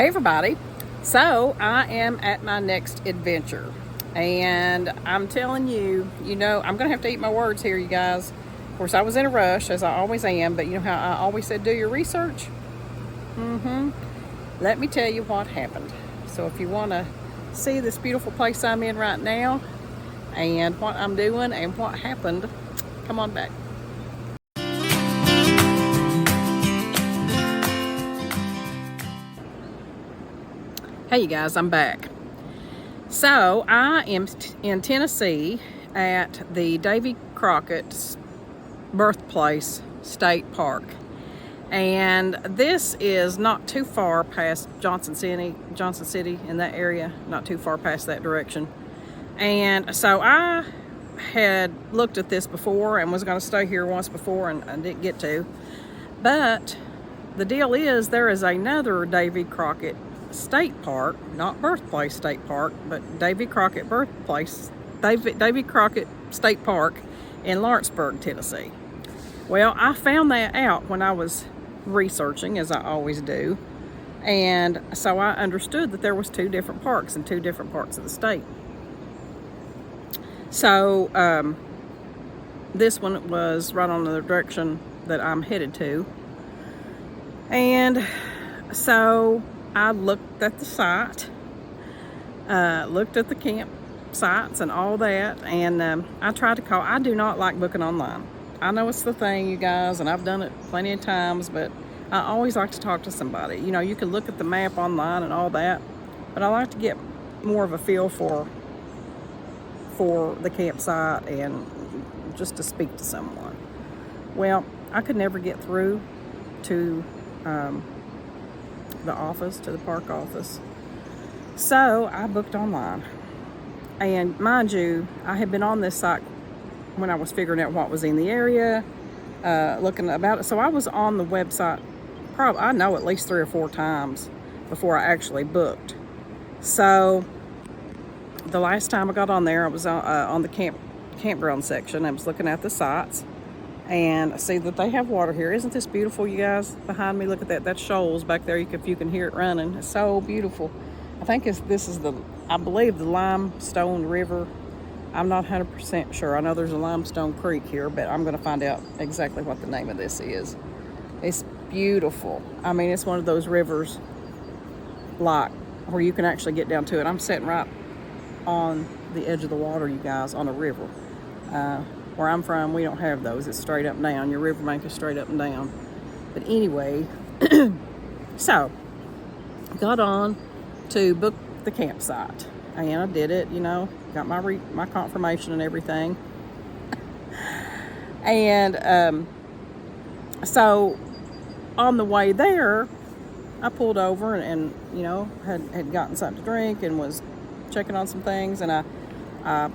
Hey everybody, so I am at my next adventure and I'm telling you, I'm gonna have to eat my words here, you guys. Of course, I was in a rush, as I always am, but you know how I always said do your research? Let me tell you what happened. So if you want to see this beautiful place I'm in right now and what I'm doing and what happened, come on back. Hey you guys, I'm back. So I am in Tennessee at the David Crockett's birthplace state park. And this is not too far past Johnson City in that area, not too far past that direction. And so I had looked at this before and was going to stay here once before and didn't get to. But the deal is there is another David Crockett State Park, not Birthplace State Park, but David Crockett David Crockett State Park in Lawrenceburg, Tennessee. Well, I found that out when I was researching, as I always do, and so I understood that there was two different parks in two different parts of the state. So this one was right on the direction that I'm headed to, and so I looked at the site, looked at the campsites and all that, and I tried to call. I do not like booking online. I know it's the thing, you guys, and I've done it plenty of times, but I always like to talk to somebody. You know, you can look at the map online and all that, but I like to get more of a feel for the campsite and just to speak to someone. Well, I could never get through to the office, to the park office. So I booked online. And mind you, I had been on this site when I was figuring out what was in the area, looking about it. So I was on the website probably, I know, at least 3 or 4 times before I actually booked. So the last time I got on there, I was on the campground section. I was looking at the sites, and I see that they have water here. Isn't this beautiful, you guys? Behind me, look at that. That's shoals back there. If you can hear it running. It's so beautiful. I think this is I believe the Limestone River. I'm not 100% sure. I know there's a Limestone Creek here, but I'm going to find out exactly what the name of this is. It's beautiful. I mean, it's one of those rivers like where you can actually get down to it. I'm sitting right on the edge of the water, you guys, on a river. Where I'm from, we don't have those. It's straight up and down. Your riverbank is straight up and down. But anyway, so got on to book the campsite, and I did it. Got my confirmation and everything. And so on the way there, I pulled over and had gotten something to drink and was checking on some things, and I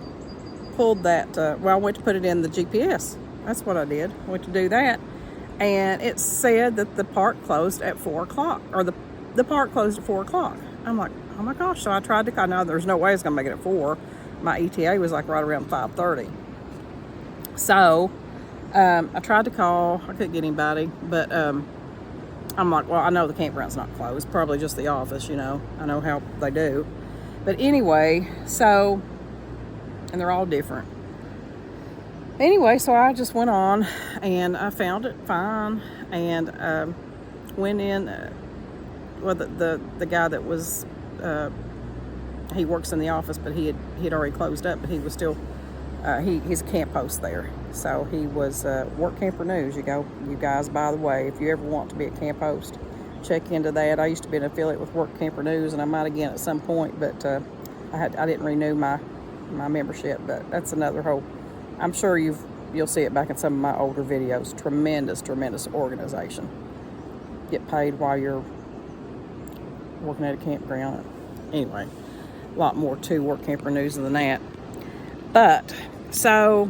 pulled that, I went to put it in the GPS. That's what I did. I went to do that, and it said that the park closed at 4 o'clock, or the park closed at 4 o'clock. I'm like, oh my gosh. So I tried to, I know there's no way it's gonna make it at 4. My ETA was like right around 5:30. So I tried to call. I couldn't get anybody, but I'm like, well, I know the campground's not closed, probably just the office. I know how they do. But anyway, so, and they're all different. Anyway, so I just went on and I found it fine, and went in. Well, the guy that was, he works in the office, but he had already closed up, but he was still, he's a camp host there. So he was Work Camper News. You guys, by the way, if you ever want to be a camp host, check into that. I used to be an affiliate with Work Camper News, and I might again at some point, but I didn't renew my membership. But that's another whole. I'm sure you'll see it back in some of my older videos. Tremendous organization. Get paid while you're working at a campground. Anyway, a lot more to Work Camper News than that. But so,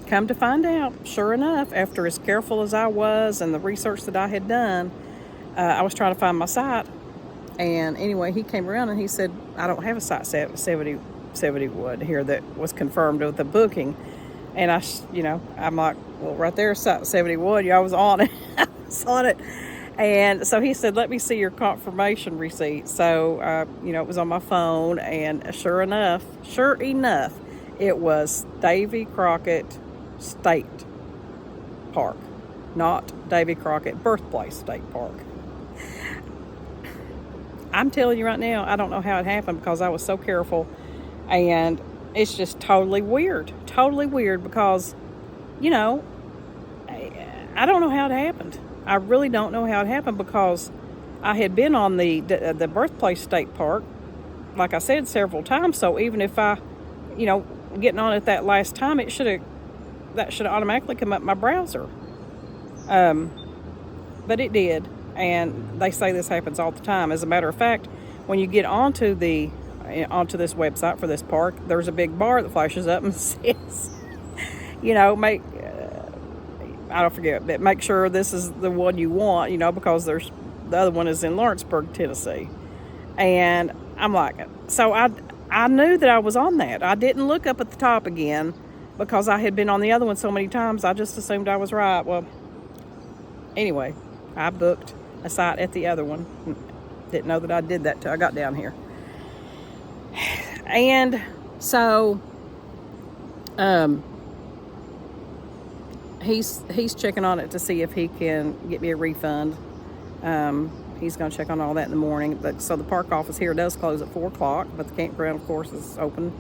come to find out, sure enough, after as careful as I was and the research that I had done, I was trying to find my site. And anyway, he came around and he said, I don't have a site 70 here that was confirmed with the booking. And I'm like, well, right there, site 71. Yeah, I was on it. I was on it. And so he said, let me see your confirmation receipt. So, it was on my phone, and sure enough, it was Davy Crockett State Park, not David Crockett Birthplace State Park. I'm telling you right now, I don't know how it happened because I was so careful, and it's just totally weird because, I don't know how it happened. I really don't know how it happened because I had been on the Birthplace State Park, like I said, several times. So even if I, getting on it that last time, that should have automatically come up my browser. But it did, and they say this happens all the time. As a matter of fact, when you get onto this website for this park, there's a big bar that flashes up and says, I don't forget, but make sure this is the one you want, because the other one is in Lawrenceburg, Tennessee. And I'm like, so I knew that I was on that. I didn't look up at the top again because I had been on the other one so many times. I just assumed I was right. Well, anyway, I booked a site at the other one. Didn't know that I did that till I got down here. And so, he's checking on it to see if he can get me a refund. He's going to check on all that in the morning. So the park office here does close at 4 o'clock, but the campground, of course, is open.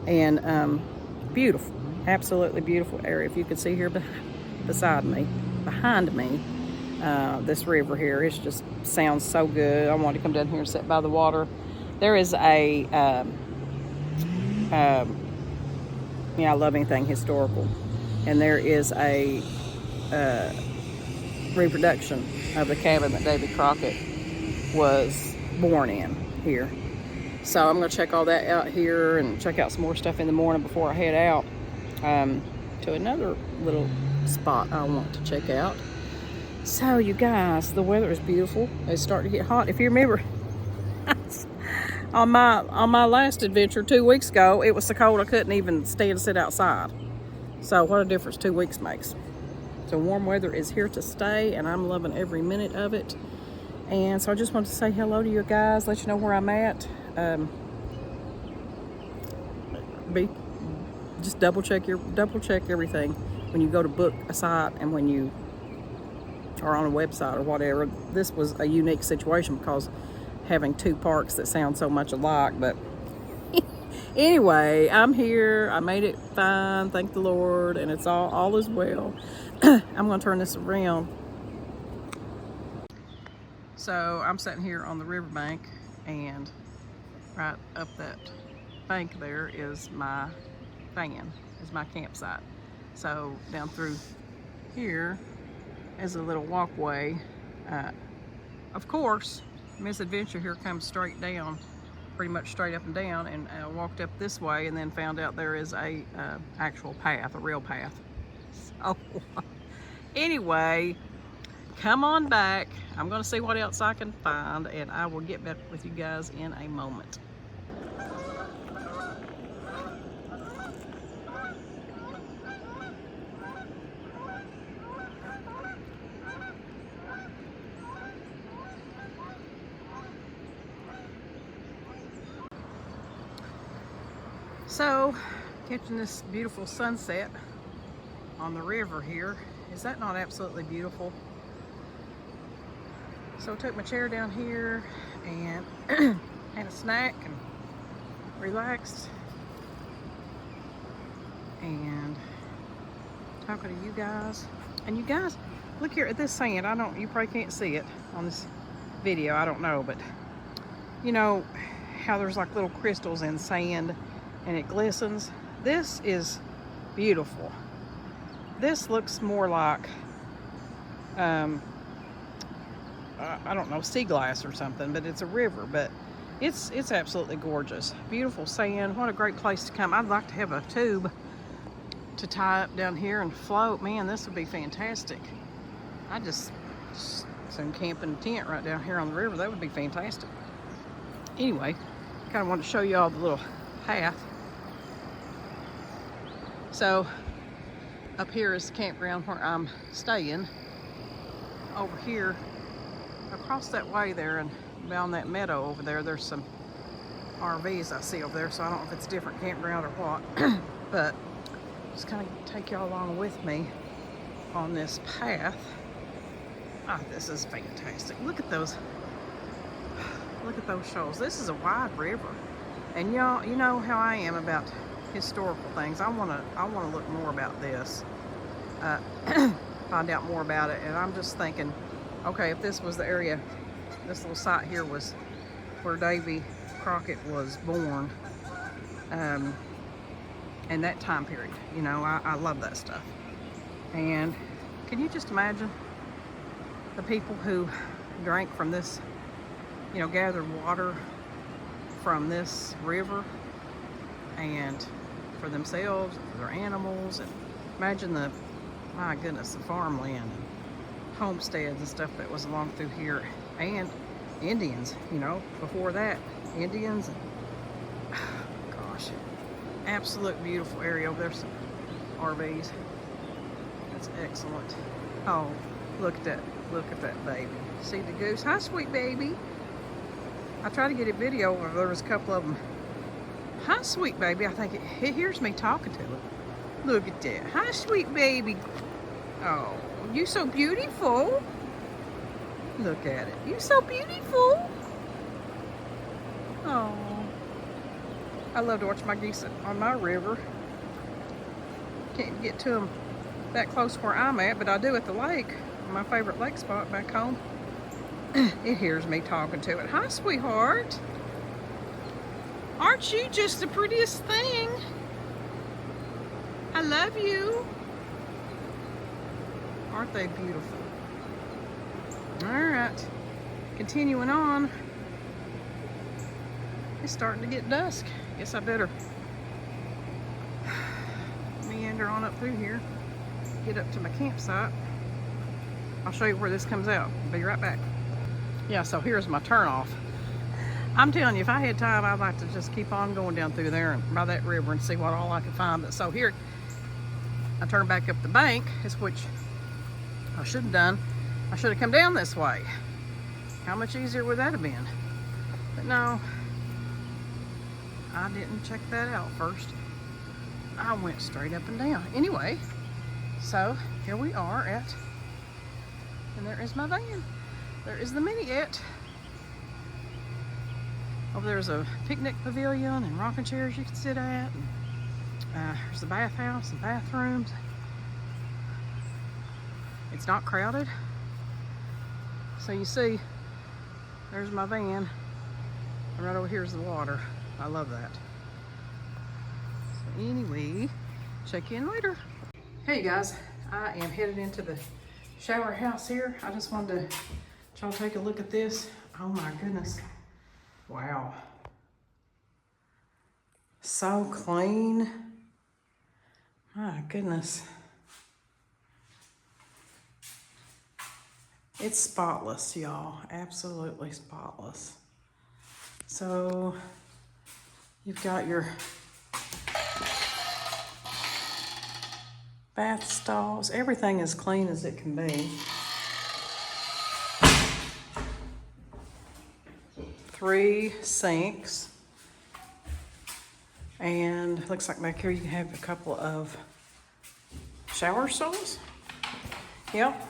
And beautiful, absolutely beautiful area. If you could see here behind me, this river here, it just sounds so good. I want to come down here and sit by the water. There is I love anything historical. And there is a reproduction of the cabin that David Crockett was born in here. So I'm going to check all that out here and check out some more stuff in the morning before I head out to another little spot I want to check out. So you guys, the weather is beautiful. It's starting to get hot. If you remember, on my last adventure 2 weeks ago, it was so cold I couldn't even sit outside. So what a difference 2 weeks makes. So warm weather is here to stay, and I'm loving every minute of it. And so I just wanted to say hello to you guys, let you know where I'm at. Just double check everything when you go to book a site and when you are on a website or whatever. This was a unique situation because having two parks that sound so much alike, but anyway, I'm here. I made it fine, thank the Lord, and it's all is well. I'm going to turn this around. So I'm sitting here on the riverbank, and right up that bank there is my van, is my campsite. So down through here is a little walkway. Of course, Misadventure here comes straight down, pretty much straight up and down, and I walked up this way and then found out there is a actual path, a real path. So anyway, come on back. I'm going to see what else I can find, and I will get back with you guys in a moment. So, catching this beautiful sunset on the river here. Is that not absolutely beautiful? So I took my chair down here and had a snack and relaxed and talking to you guys. And you guys, look here at this sand. You probably can't see it on this video, I don't know, but you know how there's like little crystals in sand and it glistens? This is beautiful. This looks more like I don't know, sea glass or something, but it's a river, but it's absolutely gorgeous. Beautiful sand. What a great place to come. I'd like to have a tube to tie up down here and float. Man, this would be fantastic. I just some camping tent right down here on the river. That would be fantastic. Anyway, kind of wanted to show you all the little path. So up here is the campground where I'm staying. Over here across that way there and down that meadow over there, there's some RVs I see over there, so I don't know if it's a different campground or what. But just kind of take y'all along with me on this path. Ah, this is fantastic. Look at those shoals. This is a wide river. And y'all, you know how I am about historical things. I wanna look more about this, find out more about it. And I'm just thinking, okay, if this was the area, this little site here was where David Crockett was born, in that time period. You know, I love that stuff. And can you just imagine the people who drank from this, you know, gathered water from this river, and for themselves, for their animals, and imagine the, my goodness, the farmland and homesteads and stuff that was along through here, and Indians, you know, before that, Indians, and gosh, absolute beautiful area over there. Some RVs. That's excellent. Oh, look at that baby. See the goose? Hi, sweet baby. I tried to get a video where there was a couple of them. Hi, sweet baby. I think it hears me talking to it. Look at that. Hi, sweet baby. Oh, you so beautiful. Look at it. You so beautiful. Oh, I love to watch my geese on my river. Can't get to them that close where I'm at, but I do at the lake. My favorite lake spot back home. It hears me talking to it. Hi, sweetheart. Aren't you just the prettiest thing? I love you. Aren't they beautiful? All right, continuing on. It's starting to get dusk. Guess I better meander on up through here, get up to my campsite. I'll show you where this comes out. Be right back. Yeah, so here's my turnoff. I'm telling you, if I had time, I'd like to just keep on going down through there and by that river and see what all I can find. But so here, I turn back up the bank, which I should have done. I should have come down this way. How much easier would that have been? But no, I didn't check that out first. I went straight up and down. Anyway, so here we are at, and there is my van. There is the mini-et. Over there's a picnic pavilion and rocking chairs you can sit at. And, there's the bathhouse and bathrooms. It's not crowded. So you see, there's my van. And right over here is the water. I love that. So anyway, check in later. Hey you guys, I am headed into the shower house here. I just wanted to let y'all take a look at this. Oh my goodness. Wow. So clean. My goodness. It's spotless, y'all. Absolutely spotless. So you've got your bath stalls. Everything as clean as it can be. 3 sinks. And looks like back here you have a couple of shower stalls. Yep.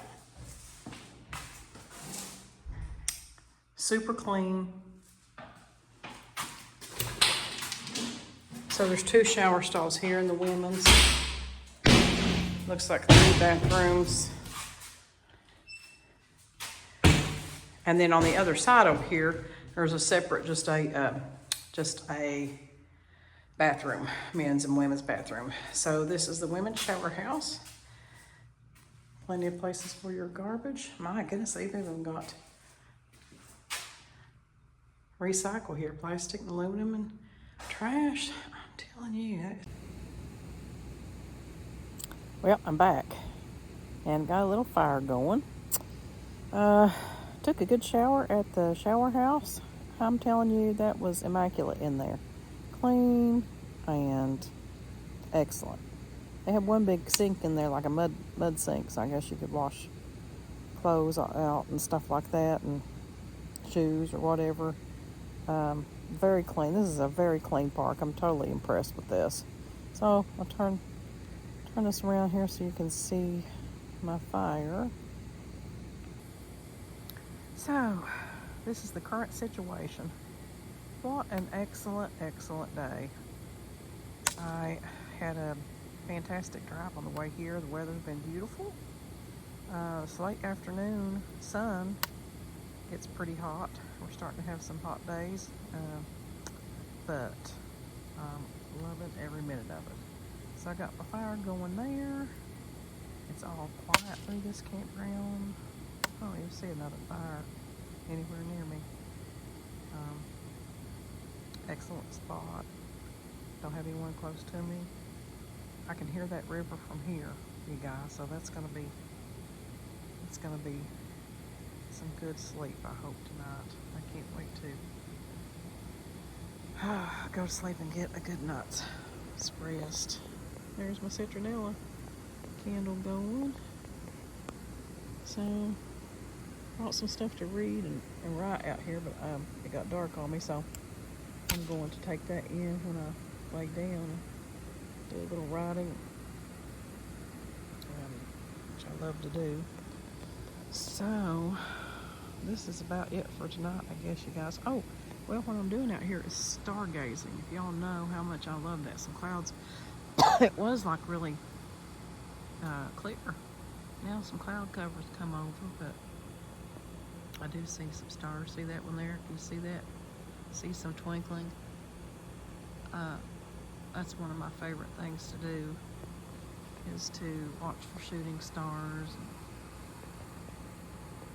Super clean. So there's 2 shower stalls here in the women's. Looks like 3 bathrooms. And then on the other side over here, there's a separate, just a bathroom, men's and women's bathroom. So this is the women's shower house. Plenty of places for your garbage. My goodness, they've even got recycle here, plastic and aluminum and trash. I'm telling you. Well, I'm back and got a little fire going. Took a good shower at the shower house. I'm telling you, that was immaculate in there. Clean and excellent. They have one big sink in there, like a mud sink, so I guess you could wash clothes out and stuff like that. And shoes or whatever. Very clean. This is a very clean park. I'm totally impressed with this. So I'll turn this around here so you can see my fire. So this is the current situation. What an excellent, excellent day. I had a fantastic drive on the way here. The weather's been beautiful. It's late afternoon sun. It's pretty hot. We're starting to have some hot days, but I'm loving every minute of it. So I got my fire going there. It's all quiet through this campground. I don't even see another fire anywhere near me. Excellent spot. Don't have anyone close to me. I can hear that river from here, you guys, so it's gonna be some good sleep, I hope, tonight. I can't wait to go to sleep and get a good night's rest. There's my citronella candle going. So, brought some stuff to read and write out here, but it got dark on me, so I'm going to take that in when I lay down and do a little writing, which I love to do. So, this is about it for tonight, I guess, you guys. Oh, well, what I'm doing out here is stargazing. If y'all know how much I love that. Some clouds. It was like really clear. Now some cloud covers come over, but I do see some stars. See that one there? Can you see that? See some twinkling? That's one of my favorite things to do, is to watch for shooting stars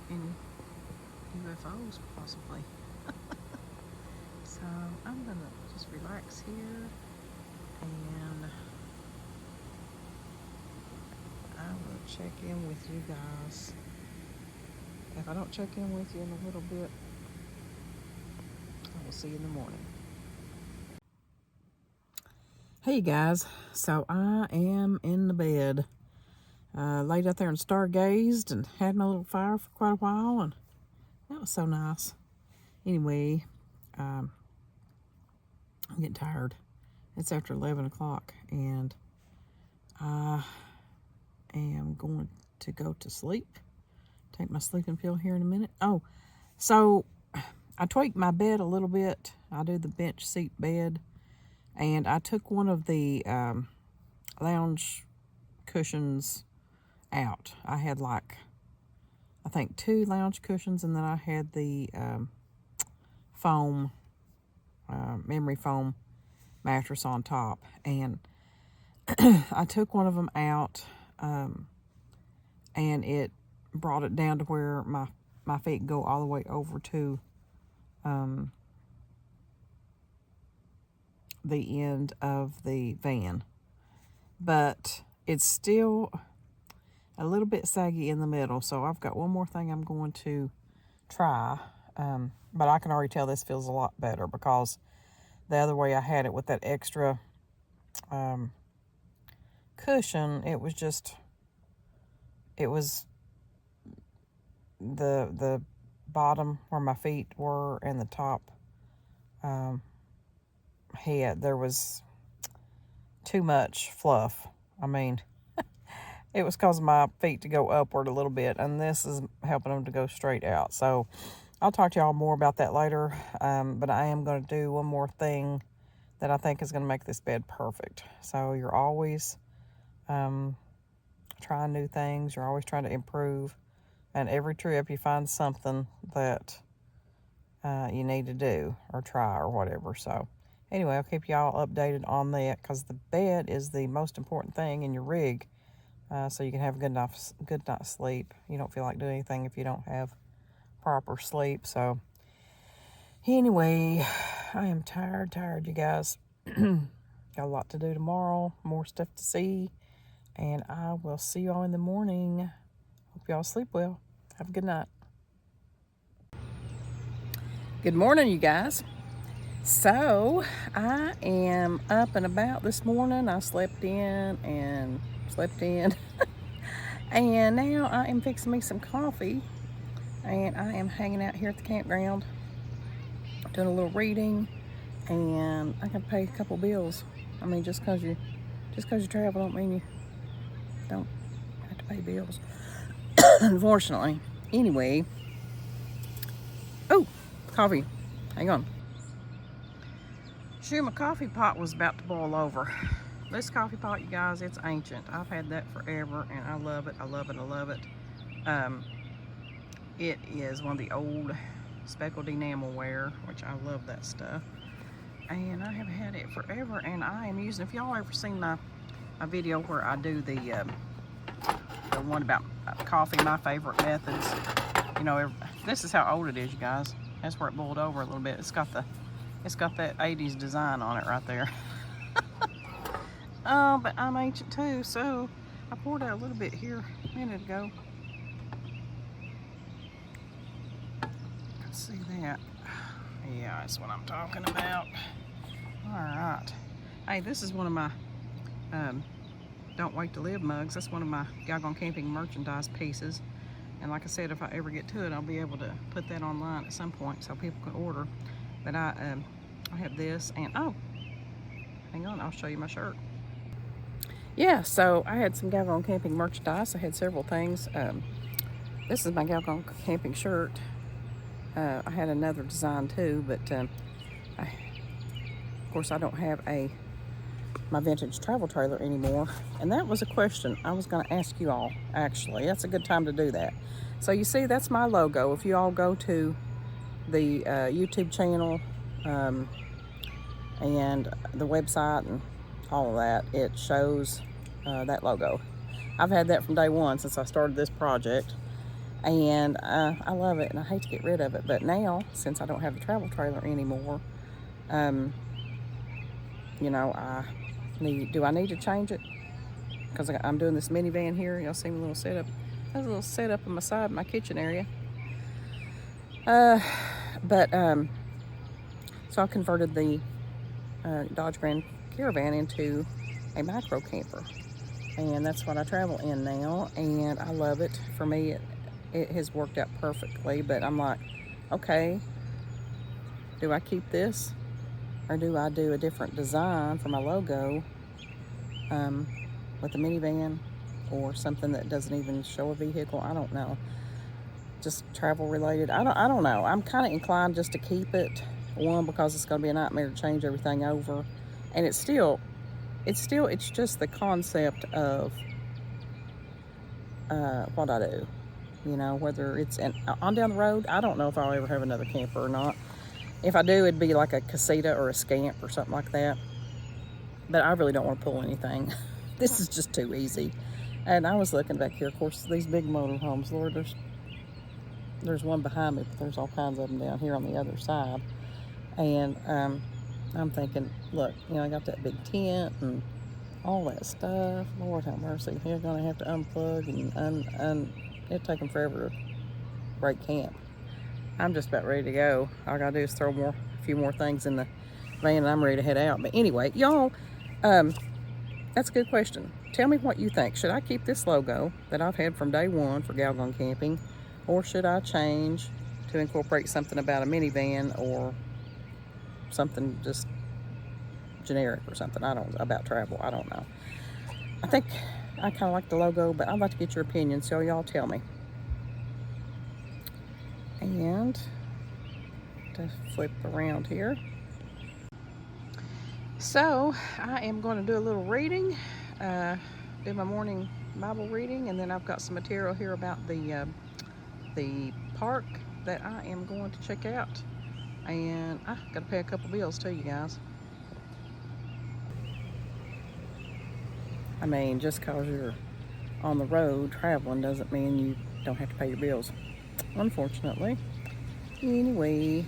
and any UFOs possibly. So I'm gonna just relax here, and I will check in with you guys. If I don't check in with you in a little bit, I will see you in the morning. Hey guys, so I am in the bed. Laid out there and stargazed and had my little fire for quite a while, and that was so nice. Anyway, I'm getting tired. It's after 11 o'clock, and I am going to go to sleep. Take my sleeping pill here in a minute. Oh, so I tweaked my bed a little bit. I do the bench seat bed, and I took one of the lounge cushions out. I had like, I think 2 lounge cushions, and then I had the foam, memory foam mattress on top, and I took one of them out, and it brought it down to where my feet go all the way over to the end of the van, but it's still a little bit saggy in the middle. So I've got one more thing I'm going to try, but I can already tell this feels a lot better, because the other way I had it with that extra cushion, it was the bottom where my feet were and the top head, there was too much fluff. I mean, it was causing my feet to go upward a little bit, and this is helping them to go straight out. So I'll talk to y'all more about that later, but I am going to do one more thing that I think is going to make this bed perfect. So you're always trying new things. You're always trying to improve, and every trip you find something that you need to do or try or whatever. So anyway, I'll keep y'all updated on that, because the bed is the most important thing in your rig, so you can have a good night's sleep. You don't feel like doing anything if you don't have proper sleep. So anyway, I am tired, you guys. Got a lot to do tomorrow, more stuff to see, and I will see y'all in the morning. Hope y'all sleep well. Have a good night. Good morning, you guys. So I am up and about this morning. I slept in and and now I am fixing me some coffee, and I am hanging out here at the campground doing a little reading, and I can pay a couple bills. I mean, just because you travel don't mean you don't have to pay bills. Unfortunately. Anyway. Oh, coffee. Hang on. Shoot, my coffee pot was about to boil over. This coffee pot, you guys, it's ancient. I've had that forever, and I love it. I love it. I love it. It is one of the old speckled enamelware, which I love that stuff. And I have had it forever, and I am using, if y'all ever seen my video where I do the one about coffee, my favorite methods, you know, this is how old it is, you guys. That's where it boiled over a little bit. It's got that 80s design on it right there. Oh, but I'm ancient too, so I poured out a little bit here a minute ago. See that? Yeah, that's what I'm talking about. All right. Hey, this is one of my Don't Wait to Live mugs. That's one of my Galgone Camping merchandise pieces. And like I said, if I ever get to it, I'll be able to put that online at some point so people can order. But I have this, and oh, hang on, I'll show you my shirt. Yeah, so I had some Galgone Camping merchandise. I had several things. This is my Galgone Camping shirt. I had another design too, but of course I don't have my vintage travel trailer anymore. And that was a question I was going to ask you all, actually. That's a good time to do that. So you see, that's my logo. If you all go to the YouTube channel and the website and all of that, it shows that logo. I've had that from day one since I started this project. And I love it, and I hate to get rid of it. But now, since I don't have the travel trailer anymore, you know, do I need to change it? Because I'm doing this minivan here. Y'all see my little setup? There's a little setup on my side, my kitchen area. So I converted the Dodge Grand Caravan into a micro camper, and that's what I travel in now, and I love it. For me, it has worked out perfectly. But I'm like, okay, do I keep this, or do I do a different design for my logo with a minivan, or something that doesn't even show a vehicle? I don't know. Just travel related. I don't know. I'm kind of inclined just to keep it. One, because it's going to be a nightmare to change everything over, and it's just the concept of what I do. You know, whether it's on down the road, I don't know if I'll ever have another camper or not. If I do, it'd be like a casita or a scamp or something like that. But I really don't want to pull anything. This is just too easy. And I was looking back here, of course, these big motorhomes. Lord, there's one behind me, but there's all kinds of them down here on the other side. And I'm thinking, look, you know, I got that big tent and all that stuff. Lord have mercy. You're going to have to unplug and it'd take them forever to break camp. I'm just about ready to go. All I gotta do is throw a few more things in the van, and I'm ready to head out. But anyway, y'all, that's a good question. Tell me what you think. Should I keep this logo that I've had from day one for Galgone Camping, or should I change to incorporate something about a minivan or something just generic or something? About travel. I don't know. I think I kind of like the logo, but I'd like to get your opinion, so y'all tell me. And to flip around here. So I am going to do a little reading, do my morning Bible reading, and then I've got some material here about the park that I am going to check out. And I got to pay a couple bills too, you guys. I mean, just because you're on the road traveling doesn't mean you don't have to pay your bills, unfortunately. Anyway,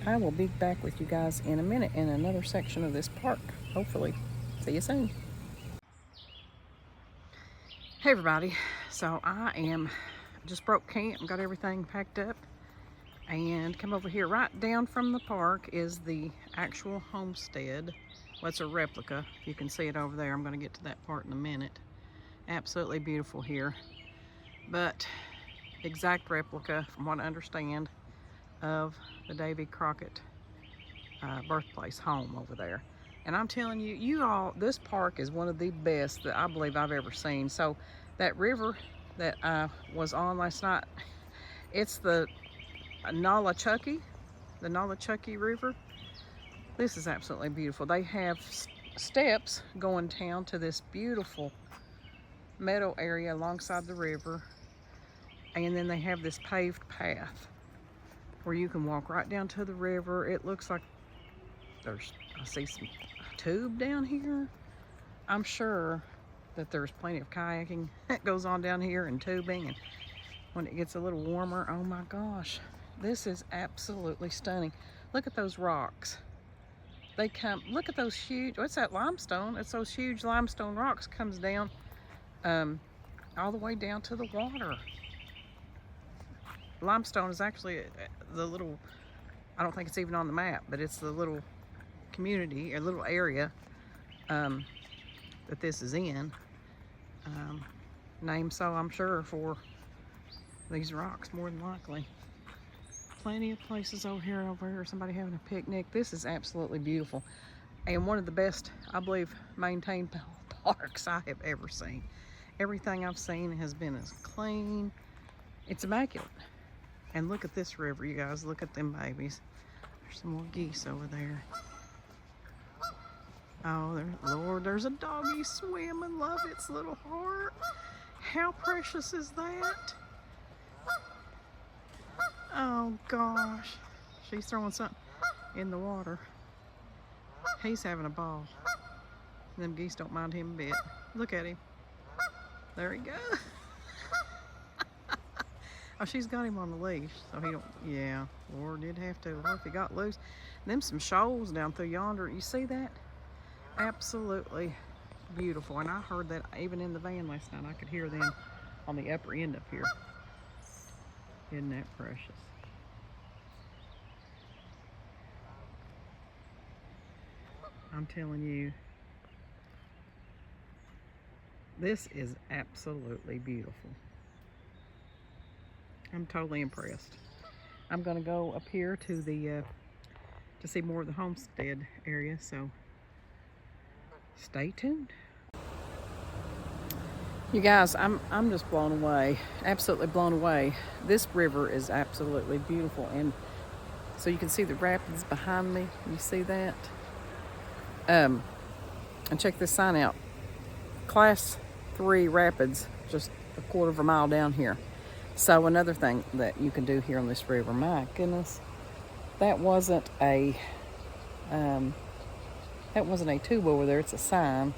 I will be back with you guys in a minute in another section of this park, hopefully. See you soon. Hey everybody, so I just broke camp and got everything packed up, and come over here. Right down from the park is the actual homestead. Well, it's a replica. You can see it over there. I'm going to get to that part in a minute. Absolutely beautiful here. But exact replica, from what I understand, of the David Crockett birthplace home over there. And I'm telling you, you all, this park is one of the best that I believe I've ever seen. So that river that I was on last night, it's the Nolichucky River. This is absolutely beautiful. They have steps going down to this beautiful meadow area alongside the river. And then they have this paved path where you can walk right down to the river. It looks like I see some tube down here. I'm sure that there's plenty of kayaking that goes on down here and tubing, and when it gets a little warmer, oh my gosh, this is absolutely stunning. Look at those rocks. They come, look at those huge, what's that, limestone? It's those huge limestone rocks comes down all the way down to the water. Limestone is actually the little, I don't think it's even on the map, but it's the little community, a little area that this is in. Named so, I'm sure, for these rocks, more than likely. Plenty of places over here, somebody having a picnic. This is absolutely beautiful. And one of the best, I believe, maintained parks I have ever seen. Everything I've seen has been as clean. It's immaculate. And look at this river, you guys. Look at them babies. There's some more geese over there. Oh, Lord, there's a doggy swimming. Love its little heart. How precious is that? Oh, gosh. She's throwing something in the water. He's having a ball. Them geese don't mind him a bit. Look at him. There he goes. Oh, she's got him on the leash, so he don't, yeah, Lord did have to. What if he got loose? And them some shoals down through yonder. You see that? Absolutely beautiful. And I heard that even in the van last night. I could hear them on the upper end up here. Isn't that precious? I'm telling you, this is absolutely beautiful. I'm totally impressed. I'm gonna go up here to the to see more of the homestead area, so stay tuned. You guys, I'm just blown away, absolutely blown away. This river is absolutely beautiful, and so you can see the rapids behind me. You see that? And check this sign out. Class 3 rapids, just a quarter of a mile down here. So another thing that you can do here on this river, my goodness, that wasn't a tube over there. It's a sign.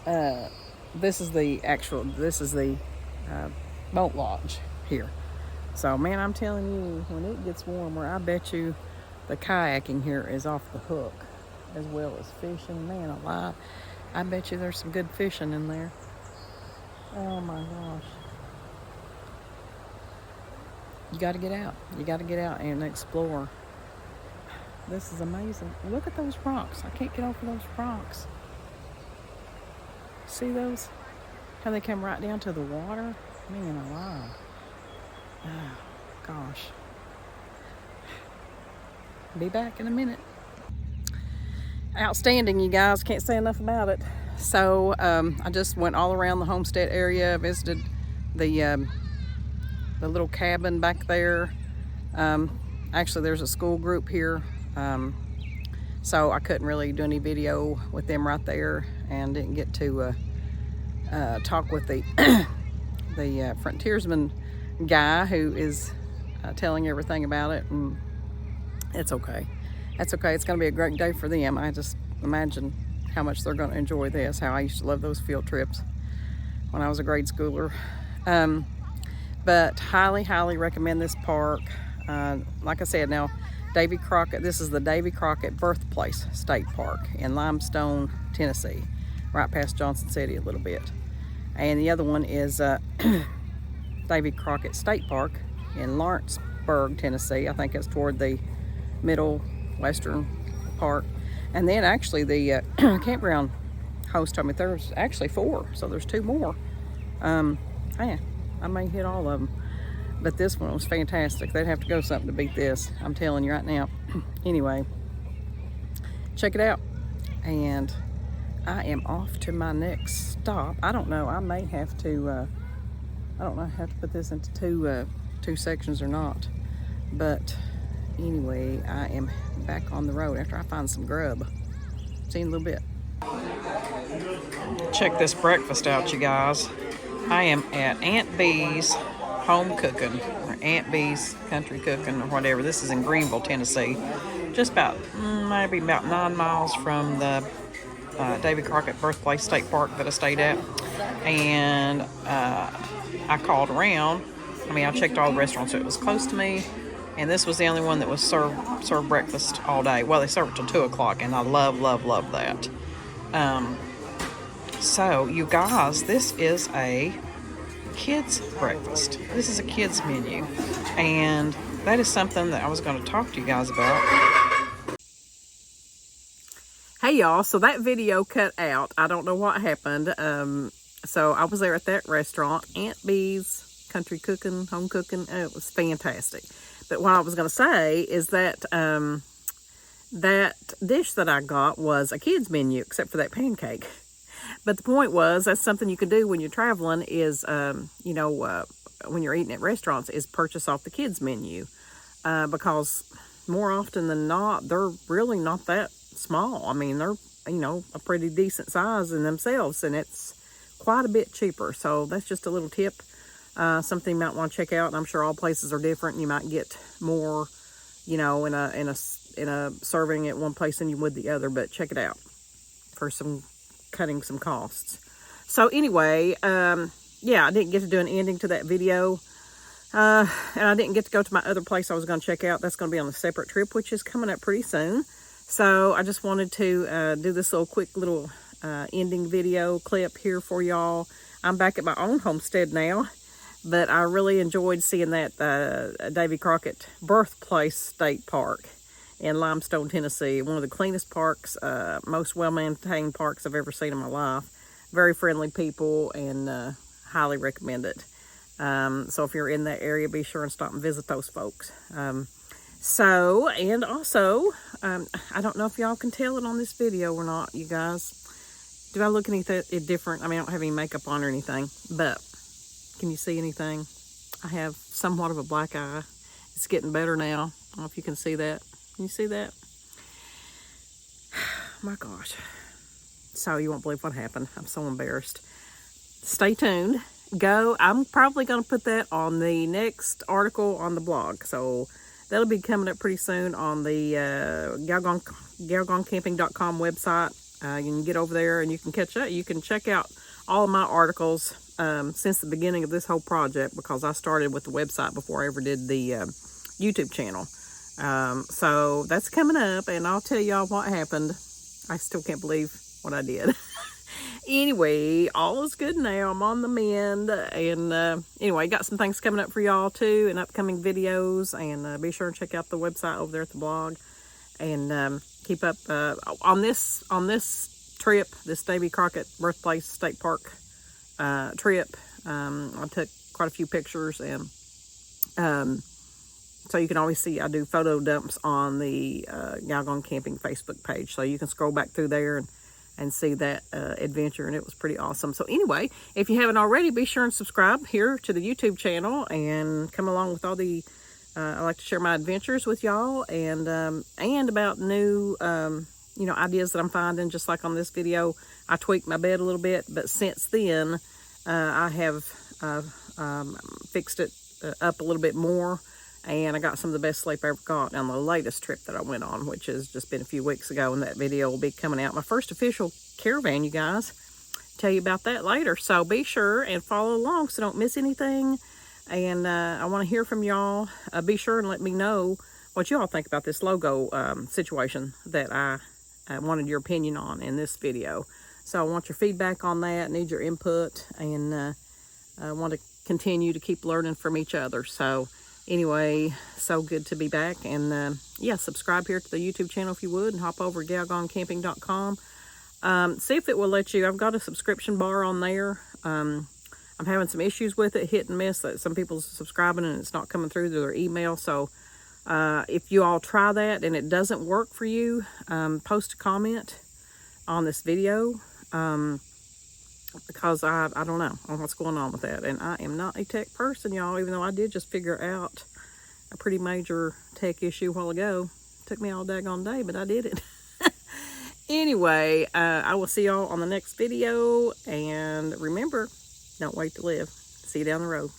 This is the boat lodge here. So man, I'm telling you, when it gets warmer, I bet you the kayaking here is off the hook, as well as fishing. Man alive, I bet you there's some good fishing in there. Oh my gosh. You got to get out. You got to get out and explore. This is amazing. Look at those rocks. I can't get over those rocks. See those? How they come right down to the water? Man alive. Oh, gosh. Be back in a minute. Outstanding, you guys. Can't say enough about it. So I just went all around the homestead area, visited the little cabin back there. Actually, there's a school group here, so I couldn't really do any video with them right there, and didn't get to talk with the the frontiersman guy who is telling everything about it. And it's okay. That's okay. It's going to be a great day for them. I just imagine how much they're going to enjoy this. How I used to love those field trips when I was a grade schooler. But highly, highly recommend this park. Like I said, now, David Crockett, this is the David Crockett Birthplace State Park in Limestone, Tennessee, right past Johnson City a little bit. And the other one is David Crockett State Park in Lawrenceburg, Tennessee. I think it's toward the middle western part. And then actually the campground host told me there's actually 4, so there's 2 more. Man, I may hit all of them. But this one was fantastic. They'd have to go something to beat this, I'm telling you right now. Anyway, check it out. And I am off to my next stop. I don't know, I may have to, I don't know if I have to put this into two sections or not. But anyway, I am back on the road after I find some grub. See you in a little bit. Check this breakfast out, you guys. I am at Aunt Bee's Home Cooking, or Aunt Bee's Country Cooking, or whatever. This is in Greenville, Tennessee. Just about, maybe about 9 miles from the David Crockett Birthplace State Park that I stayed at. And I called around. I mean, I checked all the restaurants, so it was close to me. And this was the only one that was served breakfast all day. Well, they serve it till 2 o'clock, and I love that. So, you guys, this is a kids breakfast. This is a kids menu. And that is something that I was going to talk to you guys about. Hey, y'all. So, that video cut out. I don't know what happened. So, I was there at that restaurant, Aunt Bee's Country Cooking, Home Cooking. It was fantastic. But what I was going to say is that that dish that I got was a kid's menu, except for that pancake. But the point was, that's something you can do when you're traveling is, when you're eating at restaurants, is purchase off the kids menu. Because more often than not, they're really not that small. I mean, they're, a pretty decent size in themselves, and it's quite a bit cheaper. So that's just a little tip. Something you might want to check out. And I'm sure all places are different. You might get more, in a serving at one place than you would the other, but check it out for cutting some costs. So anyway, I didn't get to do an ending to that video, and I didn't get to go to my other place I was going to check out. That's going to be on a separate trip, which is coming up pretty soon. So I just wanted to do this quick little ending video clip here for y'all. I'm back at my own homestead now. But I really enjoyed seeing that David Crockett Birthplace State Park in Limestone, Tennessee. One of the cleanest parks, most well-maintained parks I've ever seen in my life. Very friendly people, and highly recommend it. So if you're in that area, be sure and stop and visit those folks. And also, I don't know if y'all can tell it on this video or not, you guys. Do I look anything different? I mean, I don't have any makeup on or anything, but can you see anything? I have somewhat of a black eye. It's getting better now. I don't know if you can see that. Can you see that? My gosh. So you won't believe what happened. I'm so embarrassed. Stay tuned. I'm probably going to put that on the next article on the blog. So that'll be coming up pretty soon on the galgoncamping.com website. You can get over there and you can catch up. You can check out all of my articles since the beginning of this whole project, because I started with the website before I ever did the YouTube channel. So that's coming up, and I'll tell y'all what happened. I still can't believe what I did. Anyway, all is good now. I'm on the mend, and anyway, got some things coming up for y'all too, and upcoming videos, and be sure and check out the website over there at the blog, and keep up on this trip, this David Crockett Birthplace State Park trip. I took quite a few pictures, and so you can always see I do photo dumps on the Galgon Camping Facebook page, so you can scroll back through there and see that adventure, and it was pretty awesome. So anyway, if you haven't already, be sure and subscribe here to the YouTube channel and come along with all the I like to share my adventures with y'all, and about new ideas that I'm finding. Just like on this video, I tweaked my bed a little bit, but since then I have fixed it up a little bit more, and I got some of the best sleep I ever got on the latest trip that I went on, which has just been a few weeks ago, and that video will be coming out. My first official caravan, you guys. Tell you about that later. So be sure and follow along so don't miss anything. And I want to hear from y'all. Be sure and let me know what you all think about this logo situation that I wanted your opinion on in this video. So I want your feedback on that, need your input, and I want to continue to keep learning from each other. So anyway, so good to be back. And subscribe here to the YouTube channel if you would, and hop over to galgoncamping.com. See if it will let you. I've got a subscription bar on there. I I'm having some issues with it, hit and miss, that some people's subscribing and it's not coming through to their email. So if you all try that and it doesn't work for you, post a comment on this video, because I don't know what's going on with that. And I am not a tech person, y'all, even though I did just figure out a pretty major tech issue a while ago. Took me all daggone day, but I did it. Anyway, I will see y'all on the next video. And remember, don't wait to live. See you down the road.